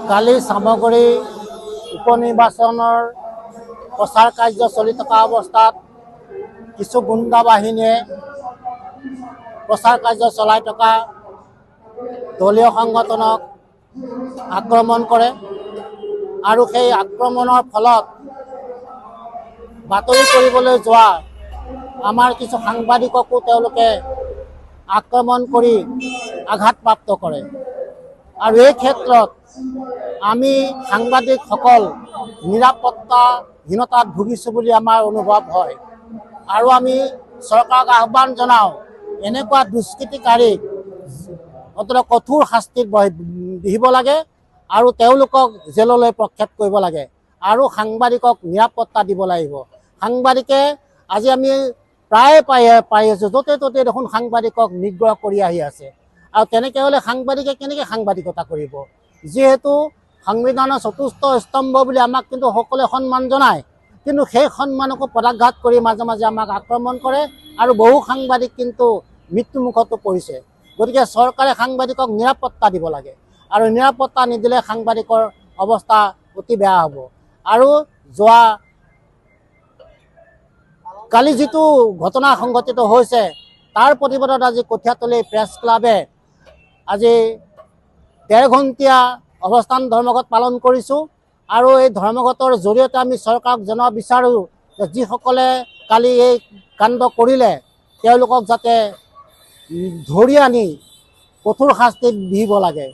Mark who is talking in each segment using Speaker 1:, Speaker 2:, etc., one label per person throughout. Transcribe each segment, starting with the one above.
Speaker 1: কালি সামগ্ৰী উপনিৰ্বাচনৰ প্ৰচাৰ কাৰ্য চলি থকা অৱস্থাত কিছু গুণ্ডা বাহিনীয়ে প্ৰচাৰ কাৰ্য চলাই থকা দলীয় সংগঠনক আক্ৰমণ কৰে আৰু সেই আক্ৰমণৰ ফলত বাতৰি কৰিবলৈ যোৱা আমাৰ কিছু সাংবাদিককো তেওঁলোকে আক্ৰমণ কৰি আঘাতপ্ৰাপ্ত কৰে। আৰু এই ক্ষেত্ৰত আমি সাংবাদিকসকল নিৰাপত্তাহীনতাত ভুগিছোঁ বুলি আমাৰ অনুভৱ হয়। আৰু আমি চৰকাৰক আহ্বান জনাওঁ, এনেকুৱা দুষ্কৃতিকাৰীক অন্ততঃ কঠোৰ শাস্তি দিব লাগে আৰু তেওঁলোকক জেললৈ প্ৰক্ষেপ কৰিব লাগে আৰু সাংবাদিকক নিৰাপত্তা দিব লাগিব। সাংবাদিকে আজি আমি প্ৰায় পাই আছোঁ, য'তে ত'তে দেখোন সাংবাদিকক নিগ্ৰহ কৰি আহি আছে। আৰু তেনেকৈ হ'লে সাংবাদিকে কেনেকৈ সাংবাদিকতা কৰিব? যিহেতু সংবিধানৰ চতুৰ্থ স্তম্ভ বুলি আমাক কিন্তু সকলোৱে সন্মান জনায়, কিন্তু সেই সন্মানকো পদাঘাত কৰি মাজে মাজে আমাক আক্ৰমণ কৰে আৰু বহু সাংবাদিক কিন্তু মৃত্যুমুখতো পৰিছে। গতিকে চৰকাৰে সাংবাদিকক নিৰাপত্তা দিব লাগে আৰু নিৰাপত্তা নিদিলে সাংবাদিকৰ অৱস্থা অতি বেয়া হ'ব। আৰু যোৱা কালি যিটো ঘটনা সংঘটিত হৈছে তাৰ প্ৰতিবাদত আজি কঠীয়াতলী প্ৰেছ ক্লাবে আজি ১.৫ ঘণ্টীয়া অৱস্থান ধৰ্মঘট পালন কৰিছোঁ। আৰু এই ধৰ্মঘটৰ জৰিয়তে আমি চৰকাৰক জনাব বিচাৰোঁ যে যিসকলে কালি এই কাণ্ড কৰিলে তেওঁলোকক যাতে ধৰি আনি কঠোৰ শাস্তি বিহিব লাগে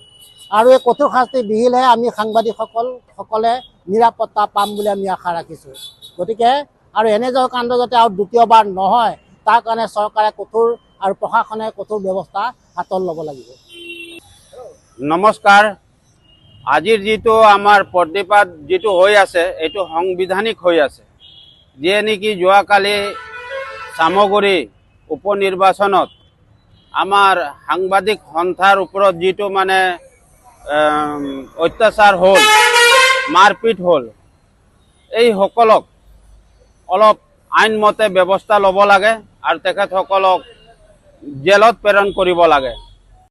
Speaker 1: আৰু এই কঠোৰ শাস্তি বিহিলেহে আমি সাংবাদিকসকলে নিৰাপত্তা পাম বুলি আমি আশা ৰাখিছোঁ। গতিকে আৰু এনেদৰে কাণ্ড যাতে আৰু দ্বিতীয়বাৰ নহয় তাৰ কাৰণে চৰকাৰে কঠোৰ আৰু প্ৰশাসনে কঠোৰ ব্যৱস্থা হাতত ল'ব লাগিব।
Speaker 2: নমস্কাৰ। আজিৰ যিটো আমাৰ প্ৰতিবাদ যিটো হৈ আছে এইটো সাংবিধানিক হৈ আছে, যিয়ে নেকি যোৱাকালি চামগুৰি উপনিৰ্বাচনত আমাৰ সাংবাদিক সন্থাৰ ওপৰত যিটো মানে অত্যাচাৰ হ'ল, মাৰপিট হ'ল, এই সকলক অলপ আইনমতে ব্যৱস্থা ল'ব লাগে আৰু তেখেতসকলক জেলত প্ৰেৰণ কৰিব লাগে।